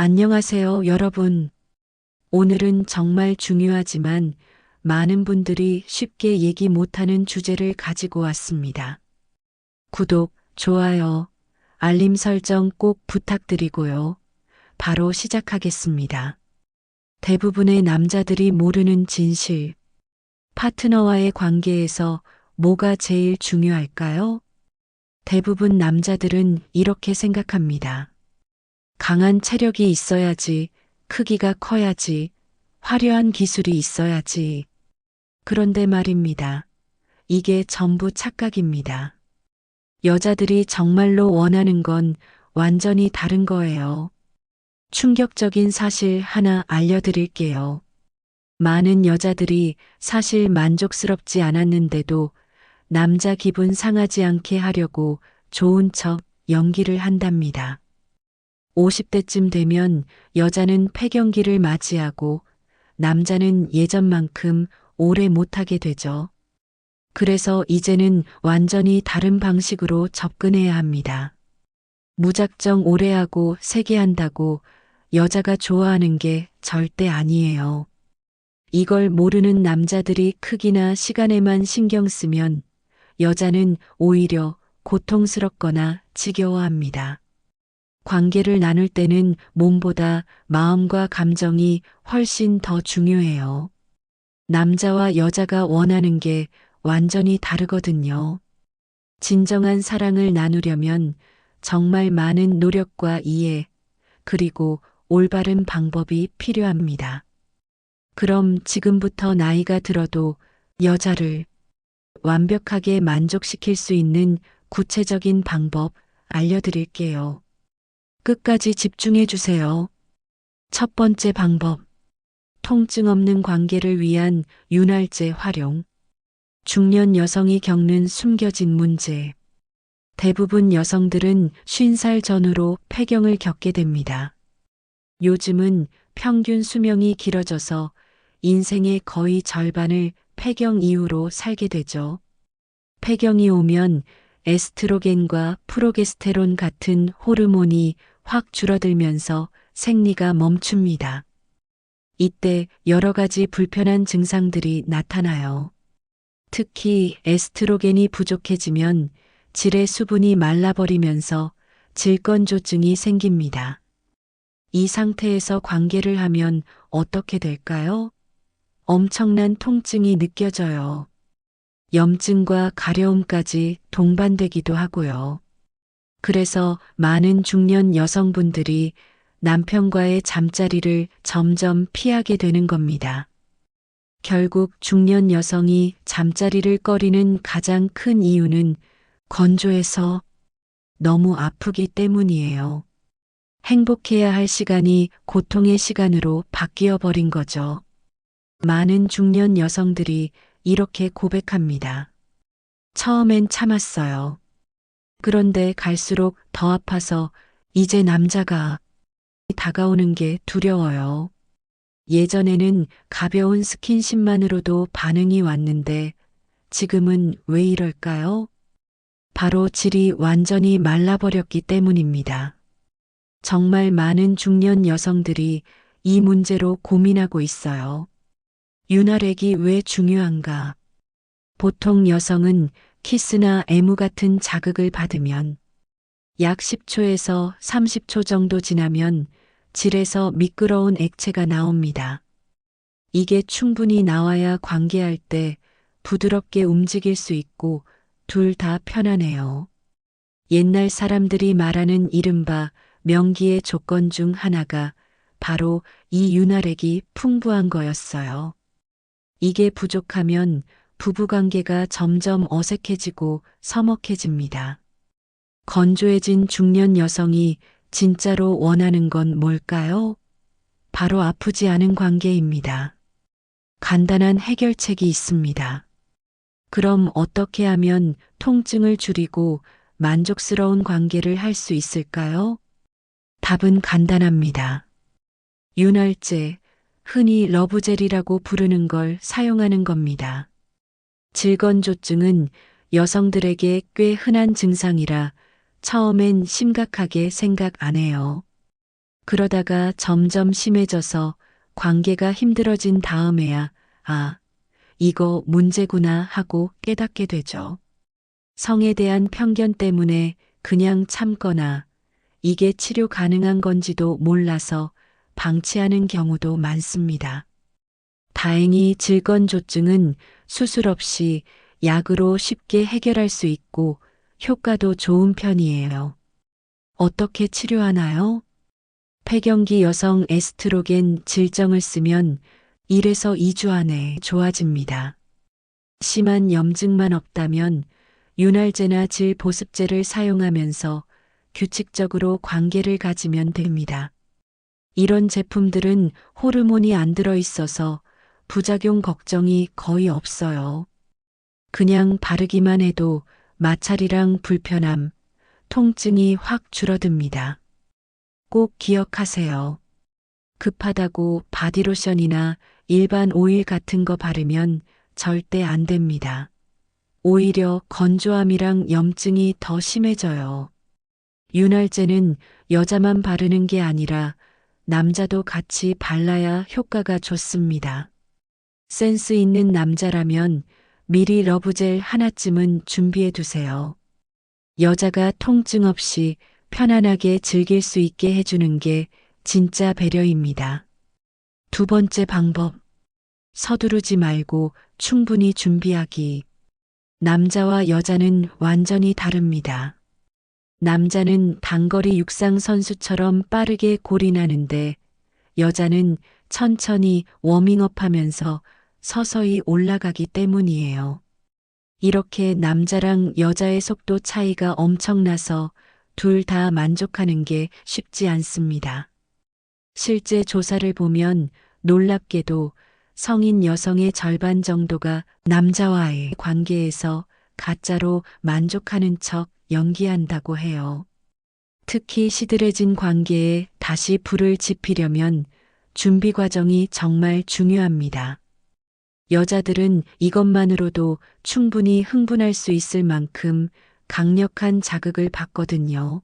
안녕하세요, 여러분. 오늘은 정말 중요하지만 많은 분들이 쉽게 얘기 못하는 주제를 가지고 왔습니다. 구독, 좋아요, 알림 설정 꼭 부탁드리고요. 바로 시작하겠습니다. 대부분의 남자들이 모르는 진실. 파트너와의 관계에서 뭐가 제일 중요할까요? 대부분 남자들은 이렇게 생각합니다. 강한 체력이 있어야지, 크기가 커야지, 화려한 기술이 있어야지. 그런데 말입니다. 이게 전부 착각입니다. 여자들이 정말로 원하는 건 완전히 다른 거예요. 충격적인 사실 하나 알려드릴게요. 많은 여자들이 사실 만족스럽지 않았는데도 남자 기분 상하지 않게 하려고 좋은 척 연기를 한답니다. 50대쯤 되면 여자는 폐경기를 맞이하고 남자는 예전만큼 오래 못하게 되죠. 그래서 이제는 완전히 다른 방식으로 접근해야 합니다. 무작정 오래 하고 세게 한다고 여자가 좋아하는 게 절대 아니에요. 이걸 모르는 남자들이 크기나 시간에만 신경 쓰면 여자는 오히려 고통스럽거나 지겨워합니다. 관계를 나눌 때는 몸보다 마음과 감정이 훨씬 더 중요해요. 남자와 여자가 원하는 게 완전히 다르거든요. 진정한 사랑을 나누려면 정말 많은 노력과 이해, 그리고 올바른 방법이 필요합니다. 그럼 지금부터 나이가 들어도 여자를 완벽하게 만족시킬 수 있는 구체적인 방법 알려드릴게요. 끝까지 집중해 주세요. 첫 번째 방법. 통증 없는 관계를 위한 윤활제 활용. 중년 여성이 겪는 숨겨진 문제. 대부분 여성들은 50살 전후로 폐경을 겪게 됩니다. 요즘은 평균 수명이 길어져서 인생의 거의 절반을 폐경 이후로 살게 되죠. 폐경이 오면 에스트로겐과 프로게스테론 같은 호르몬이 확 줄어들면서 생리가 멈춥니다. 이때 여러 가지 불편한 증상들이 나타나요. 특히 에스트로겐이 부족해지면 질의 수분이 말라버리면서 질건조증이 생깁니다. 이 상태에서 관계를 하면 어떻게 될까요? 엄청난 통증이 느껴져요. 염증과 가려움까지 동반되기도 하고요. 그래서 많은 중년 여성분들이 남편과의 잠자리를 점점 피하게 되는 겁니다. 결국 중년 여성이 잠자리를 꺼리는 가장 큰 이유는 건조해서 너무 아프기 때문이에요. 행복해야 할 시간이 고통의 시간으로 바뀌어 버린 거죠. 많은 중년 여성들이 이렇게 고백합니다. 처음엔 참았어요. 그런데 갈수록 더 아파서 이제 남자가 다가오는 게 두려워요. 예전에는 가벼운 스킨십만으로도 반응이 왔는데 지금은 왜 이럴까요? 바로 질이 완전히 말라버렸기 때문입니다. 정말 많은 중년 여성들이 이 문제로 고민하고 있어요. 윤활액이 왜 중요한가? 보통 여성은 키스나 애무 같은 자극을 받으면 약 10초에서 30초 정도 지나면 질에서 미끄러운 액체가 나옵니다. 이게 충분히 나와야 관계할 때 부드럽게 움직일 수 있고 둘 다 편안해요. 옛날 사람들이 말하는 이른바 명기의 조건 중 하나가 바로 이 윤활액이 풍부한 거였어요. 이게 부족하면 부부관계가 점점 어색해지고 서먹해집니다. 건조해진 중년 여성이 진짜로 원하는 건 뭘까요? 바로 아프지 않은 관계입니다. 간단한 해결책이 있습니다. 그럼 어떻게 하면 통증을 줄이고 만족스러운 관계를 할 수 있을까요? 답은 간단합니다. 윤활제, 흔히 러브젤이라고 부르는 걸 사용하는 겁니다. 질건조증은 여성들에게 꽤 흔한 증상이라 처음엔 심각하게 생각 안 해요. 그러다가 점점 심해져서 관계가 힘들어진 다음에야 아, 이거 문제구나 하고 깨닫게 되죠. 성에 대한 편견 때문에 그냥 참거나 이게 치료 가능한 건지도 몰라서 방치하는 경우도 많습니다. 다행히 질건조증은 수술 없이 약으로 쉽게 해결할 수 있고 효과도 좋은 편이에요. 어떻게 치료하나요? 폐경기 여성 에스트로겐 질정을 쓰면 1에서 2주 안에 좋아집니다. 심한 염증만 없다면 윤활제나 질 보습제를 사용하면서 규칙적으로 관계를 가지면 됩니다. 이런 제품들은 호르몬이 안 들어 있어서 부작용 걱정이 거의 없어요. 그냥 바르기만 해도 마찰이랑 불편함, 통증이 확 줄어듭니다. 꼭 기억하세요. 급하다고 바디로션이나 일반 오일 같은 거 바르면 절대 안 됩니다. 오히려 건조함이랑 염증이 더 심해져요. 윤활제는 여자만 바르는 게 아니라 남자도 같이 발라야 효과가 좋습니다. 센스 있는 남자라면 미리 러브젤 하나쯤은 준비해 두세요. 여자가 통증 없이 편안하게 즐길 수 있게 해주는 게 진짜 배려입니다. 두 번째 방법. 서두르지 말고 충분히 준비하기. 남자와 여자는 완전히 다릅니다. 남자는 단거리 육상 선수처럼 빠르게 골인하는데 여자는 천천히 워밍업 하면서 서서히 올라가기 때문이에요. 이렇게 남자랑 여자의 속도 차이가 엄청나서 둘 다 만족하는 게 쉽지 않습니다. 실제 조사를 보면 놀랍게도 성인 여성의 절반 정도가 남자와의 관계에서 가짜로 만족하는 척 연기한다고 해요. 특히 시들해진 관계에 다시 불을 지피려면 준비 과정이 정말 중요합니다. 여자들은 이것만으로도 충분히 흥분할 수 있을 만큼 강력한 자극을 받거든요.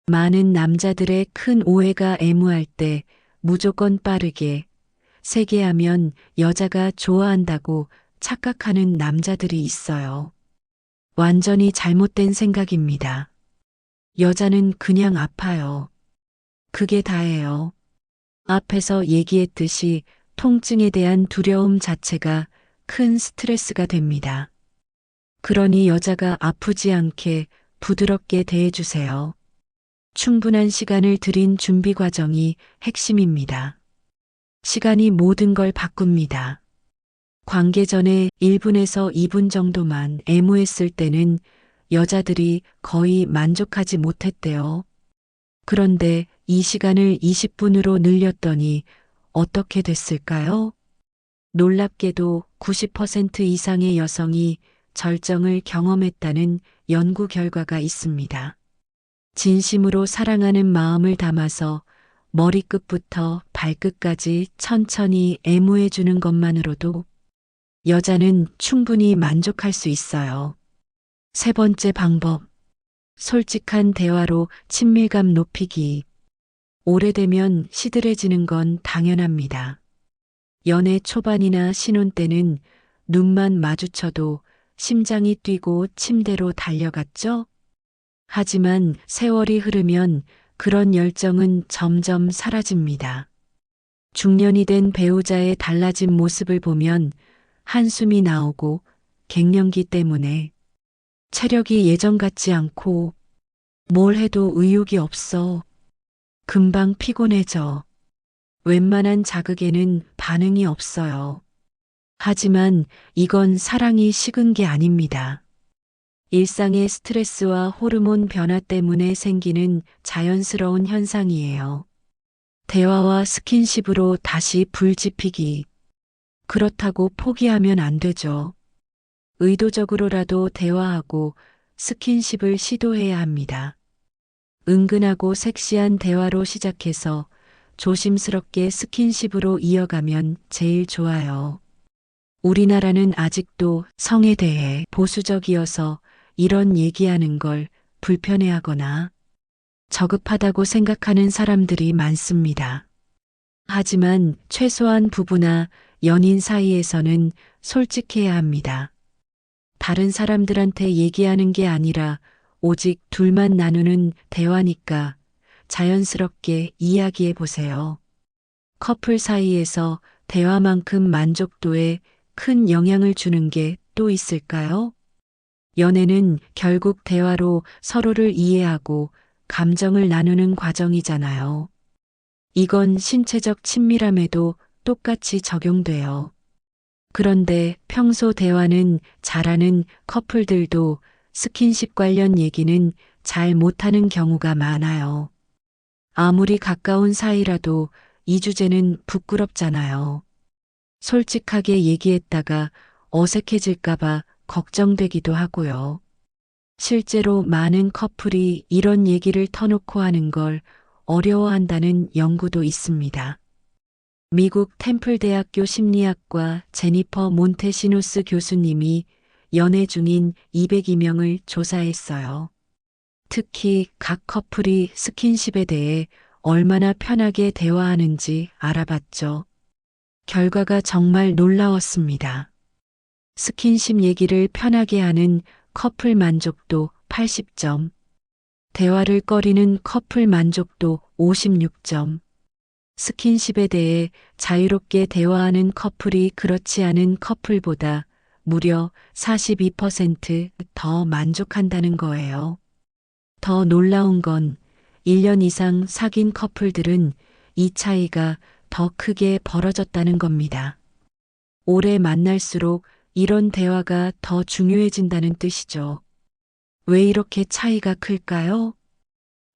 많은 남자들의 큰 오해가 애무할 때 무조건 빠르게, 세게 하면 여자가 좋아한다고 착각하는 남자들이 있어요. 완전히 잘못된 생각입니다. 여자는 그냥 아파요. 그게 다예요. 앞에서 얘기했듯이 통증에 대한 두려움 자체가 큰 스트레스가 됩니다. 그러니 여자가 아프지 않게 부드럽게 대해주세요. 충분한 시간을 들인 준비 과정이 핵심입니다. 시간이 모든 걸 바꿉니다. 관계 전에 1분에서 2분 정도만 애무했을 때는 여자들이 거의 만족하지 못했대요. 그런데 이 시간을 20분으로 늘렸더니 어떻게 됐을까요? 놀랍게도 90% 이상의 여성이 절정을 경험했다는 연구 결과가 있습니다. 진심으로 사랑하는 마음을 담아서 머리끝부터 발끝까지 천천히 애무해 주는 것만으로도 여자는 충분히 만족할 수 있어요. 세 번째 방법. 솔직한 대화로 친밀감 높이기. 오래되면 시들해지는 건 당연합니다. 연애 초반이나 신혼 때는 눈만 마주쳐도 심장이 뛰고 침대로 달려갔죠? 하지만 세월이 흐르면 그런 열정은 점점 사라집니다. 중년이 된 배우자의 달라진 모습을 보면 한숨이 나오고 갱년기 때문에 체력이 예전 같지 않고 뭘 해도 의욕이 없어. 금방 피곤해져. 웬만한 자극에는 반응이 없어요. 하지만 이건 사랑이 식은 게 아닙니다. 일상의 스트레스와 호르몬 변화 때문에 생기는 자연스러운 현상이에요. 대화와 스킨십으로 다시 불 지피기. 그렇다고 포기하면 안 되죠. 의도적으로라도 대화하고 스킨십을 시도해야 합니다. 은근하고 섹시한 대화로 시작해서 조심스럽게 스킨십으로 이어가면 제일 좋아요. 우리나라는 아직도 성에 대해 보수적이어서 이런 얘기하는 걸 불편해하거나 저급하다고 생각하는 사람들이 많습니다. 하지만 최소한 부부나 연인 사이에서는 솔직해야 합니다. 다른 사람들한테 얘기하는 게 아니라 오직 둘만 나누는 대화니까 자연스럽게 이야기해 보세요. 커플 사이에서 대화만큼 만족도에 큰 영향을 주는 게 또 있을까요? 연애는 결국 대화로 서로를 이해하고 감정을 나누는 과정이잖아요. 이건 신체적 친밀함에도 똑같이 적용돼요. 그런데 평소 대화는 잘하는 커플들도 스킨십 관련 얘기는 잘 못하는 경우가 많아요. 아무리 가까운 사이라도 이 주제는 부끄럽잖아요. 솔직하게 얘기했다가 어색해질까봐 걱정되기도 하고요. 실제로 많은 커플이 이런 얘기를 터놓고 하는 걸 어려워한다는 연구도 있습니다. 미국 템플대학교 심리학과 제니퍼 몬테시노스 교수님이 연애 중인 202명을 조사했어요. 특히 각 커플이 스킨십에 대해 얼마나 편하게 대화하는지 알아봤죠. 결과가 정말 놀라웠습니다. 스킨십 얘기를 편하게 하는 커플 만족도 80점, 대화를 꺼리는 커플 만족도 56점, 스킨십에 대해 자유롭게 대화하는 커플이 그렇지 않은 커플보다 무려 42%더 만족한다는 거예요. 더 놀라운 건 1년 이상 사귄 커플들은 이 차이가 더 크게 벌어졌다는 겁니다. 오래 만날수록 이런 대화가 더 중요해진다는 뜻이죠. 왜 이렇게 차이가 클까요?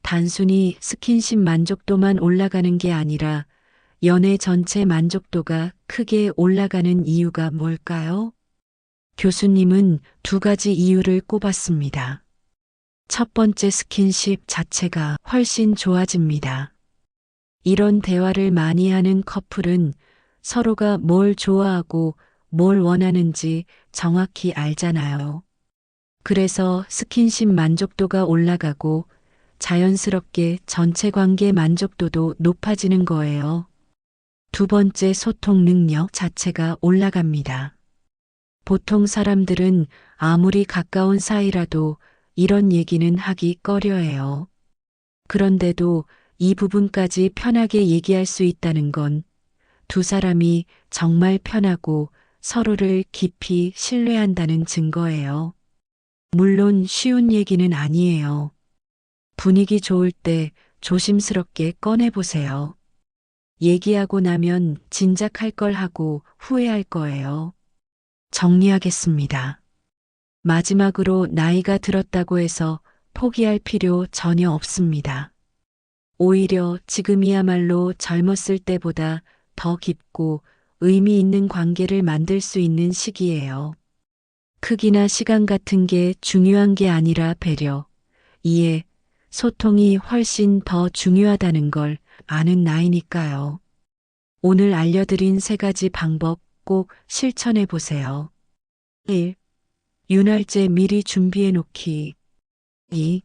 단순히 스킨십 만족도만 올라가는 게 아니라 연애 전체 만족도가 크게 올라가는 이유가 뭘까요? 교수님은 두 가지 이유를 꼽았습니다. 첫 번째, 스킨십 자체가 훨씬 좋아집니다. 이런 대화를 많이 하는 커플은 서로가 뭘 좋아하고 뭘 원하는지 정확히 알잖아요. 그래서 스킨십 만족도가 올라가고 자연스럽게 전체 관계 만족도도 높아지는 거예요. 두 번째, 소통 능력 자체가 올라갑니다. 보통 사람들은 아무리 가까운 사이라도 이런 얘기는 하기 꺼려해요. 그런데도 이 부분까지 편하게 얘기할 수 있다는 건 두 사람이 정말 편하고 서로를 깊이 신뢰한다는 증거예요. 물론 쉬운 얘기는 아니에요. 분위기 좋을 때 조심스럽게 꺼내보세요. 얘기하고 나면 진작 할 걸 하고 후회할 거예요. 정리하겠습니다. 마지막으로 나이가 들었다고 해서 포기할 필요 전혀 없습니다. 오히려 지금이야말로 젊었을 때보다 더 깊고 의미 있는 관계를 만들 수 있는 시기예요. 크기나 시간 같은 게 중요한 게 아니라 배려, 이해, 소통이 훨씬 더 중요하다는 걸 아는 나이니까요. 오늘 알려드린 세 가지 방법 꼭 실천해 보세요. 1. 윤활제 미리 준비해 놓기. 2.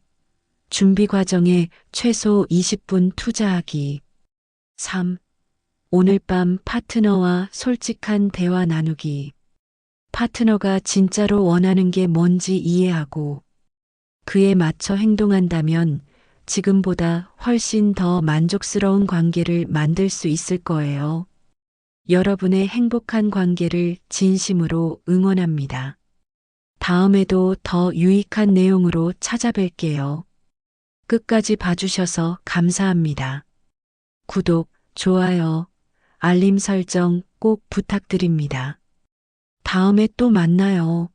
준비 과정에 최소 20분 투자하기. 3. 오늘 밤 파트너와 솔직한 대화 나누기. 파트너가 진짜로 원하는 게 뭔지 이해하고 그에 맞춰 행동한다면 지금보다 훨씬 더 만족스러운 관계를 만들 수 있을 거예요. 여러분의 행복한 관계를 진심으로 응원합니다. 다음에도 더 유익한 내용으로 찾아뵐게요. 끝까지 봐주셔서 감사합니다. 구독, 좋아요, 알림 설정 꼭 부탁드립니다. 다음에 또 만나요.